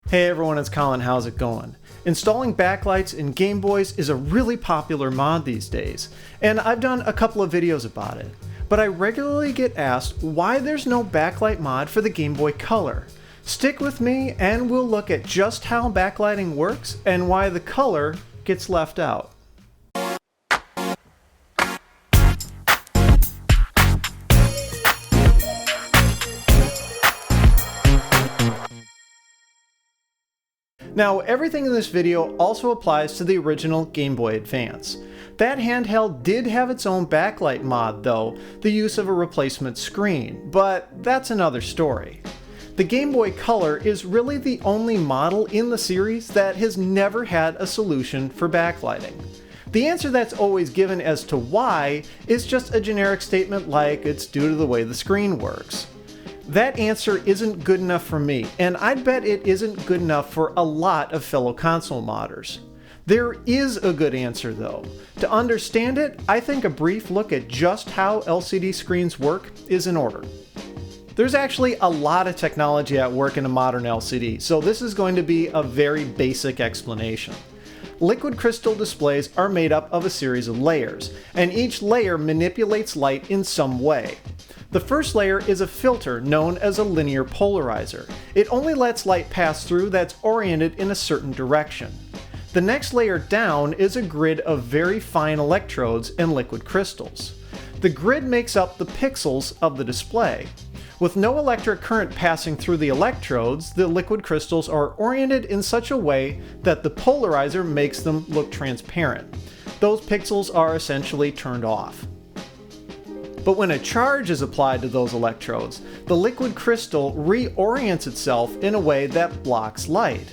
Hey everyone, it's Colin. How's it going? Installing backlights in Game Boys is a really popular mod these days, and I've done a couple of videos about it. But I regularly get asked why there's no backlight mod for the Game Boy Color. Stick with me and we'll look at just how backlighting works and why the color gets left out. Now, everything in this video also applies to the original Game Boy Advance. That handheld did have its own backlight mod though, the use of a replacement screen, but that's another story. The Game Boy Color is really the only model in the series that has never had a solution for backlighting. The answer that's always given as to why is just a generic statement like it's due to the way the screen works. That answer isn't good enough for me, and I'd bet it isn't good enough for a lot of fellow console modders. There is a good answer though. To understand it, I think a brief look at just how LCD screens work is in order. There's actually a lot of technology at work in a modern LCD, so this is going to be a very basic explanation. Liquid crystal displays are made up of a series of layers, and each layer manipulates light in some way. The first layer is a filter known as a linear polarizer. It only lets light pass through that's oriented in a certain direction. The next layer down is a grid of very fine electrodes and liquid crystals. The grid makes up the pixels of the display. With no electric current passing through the electrodes, the liquid crystals are oriented in such a way that the polarizer makes them look transparent. Those pixels are essentially turned off. But when a charge is applied to those electrodes, the liquid crystal reorients itself in a way that blocks light.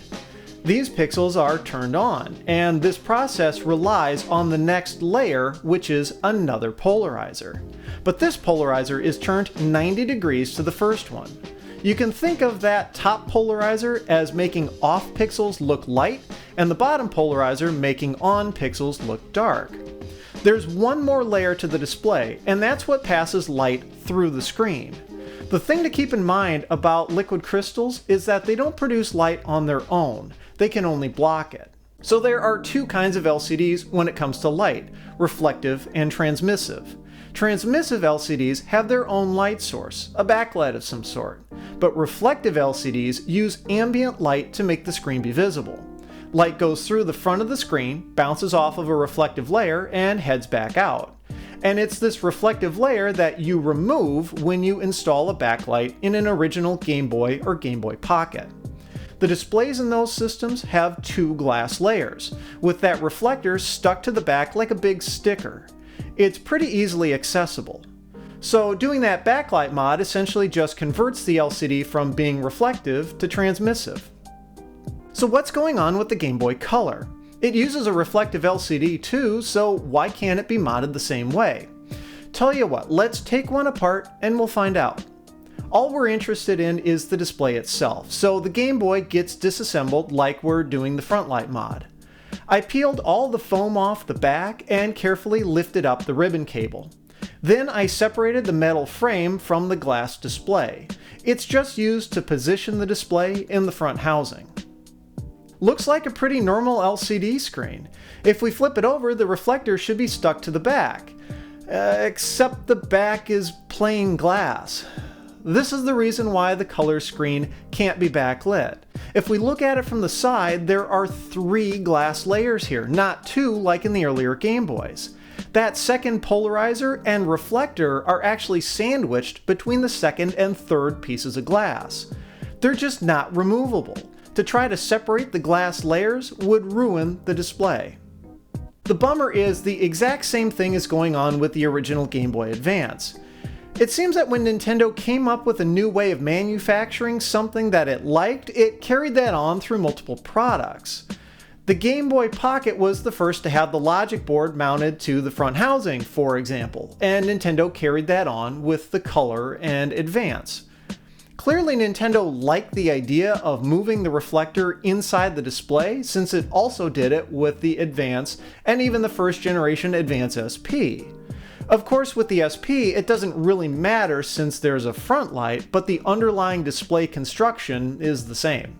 These pixels are turned on, and this process relies on the next layer, which is another polarizer. But this polarizer is turned 90 degrees to the first one. You can think of that top polarizer as making off pixels look light, and the bottom polarizer making on pixels look dark. There's one more layer to the display, and that's what passes light through the screen. The thing to keep in mind about liquid crystals is that they don't produce light on their own, they can only block it. So there are two kinds of LCDs when it comes to light, reflective and transmissive. Transmissive LCDs have their own light source, a backlight of some sort, but reflective LCDs use ambient light to make the screen be visible. Light goes through the front of the screen, bounces off of a reflective layer, and heads back out. And it's this reflective layer that you remove when you install a backlight in an original Game Boy or Game Boy Pocket. The displays in those systems have two glass layers, with that reflector stuck to the back like a big sticker. It's pretty easily accessible. So doing that backlight mod essentially just converts the LCD from being reflective to transmissive. So what's going on with the Game Boy Color? It uses a reflective LCD too, so why can't it be modded the same way? Tell you what, let's take one apart and we'll find out. All we're interested in is the display itself, so the Game Boy gets disassembled like we're doing the frontlight mod. I peeled all the foam off the back and carefully lifted up the ribbon cable. Then I separated the metal frame from the glass display. It's just used to position the display in the front housing. Looks like a pretty normal LCD screen. If we flip it over, the reflector should be stuck to the back. Except the back is plain glass. This is the reason why the color screen can't be backlit. If we look at it from the side, there are 3 glass layers here, not 2 like in the earlier Game Boys. That second polarizer and reflector are actually sandwiched between the second and third pieces of glass. They're just not removable. To try to separate the glass layers would ruin the display. The bummer is the exact same thing is going on with the original Game Boy Advance. It seems that when Nintendo came up with a new way of manufacturing something that it liked, it carried that on through multiple products. The Game Boy Pocket was the first to have the logic board mounted to the front housing, for example, and Nintendo carried that on with the Color and Advance. Clearly Nintendo liked the idea of moving the reflector inside the display, since it also did it with the Advance and even the first generation Advance SP. Of course, with the SP, it doesn't really matter since there's a front light, but the underlying display construction is the same.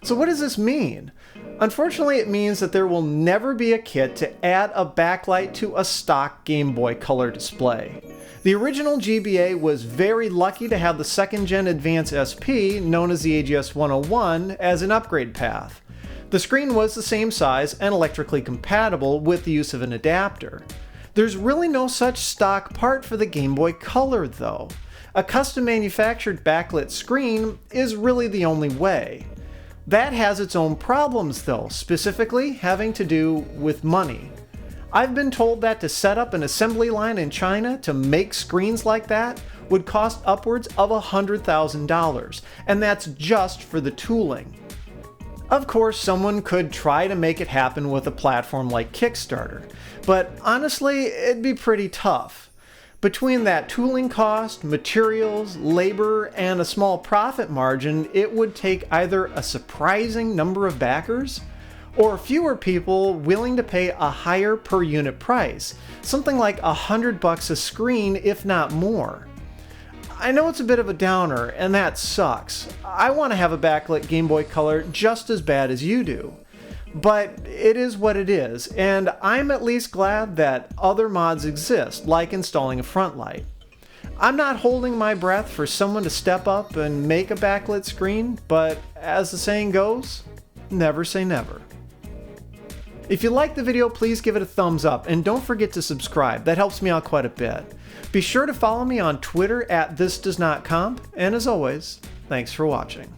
So what does this mean? Unfortunately, it means that there will never be a kit to add a backlight to a stock Game Boy Color display. The original GBA was very lucky to have the 2nd Gen Advance SP, known as the AGS-101, as an upgrade path. The screen was the same size and electrically compatible with the use of an adapter. There's really no such stock part for the Game Boy Color though. A custom manufactured backlit screen is really the only way. That has its own problems though, specifically having to do with money. I've been told that to set up an assembly line in China to make screens like that would cost upwards of $100,000, and that's just for the tooling. Of course, someone could try to make it happen with a platform like Kickstarter, but honestly, it'd be pretty tough. Between that tooling cost, materials, labor, and a small profit margin, it would take either a surprising number of backers, or fewer people willing to pay a higher per unit price, something like $100 a screen, if not more. I know it's a bit of a downer, and that sucks. I want to have a backlit Game Boy Color just as bad as you do. But it is what it is, and I'm at least glad that other mods exist, like installing a front light. I'm not holding my breath for someone to step up and make a backlit screen, but as the saying goes, never say never. If you liked the video, please give it a thumbs up, and don't forget to subscribe. That helps me out quite a bit. Be sure to follow me on Twitter @thisdoesnotcomp, and as always, thanks for watching.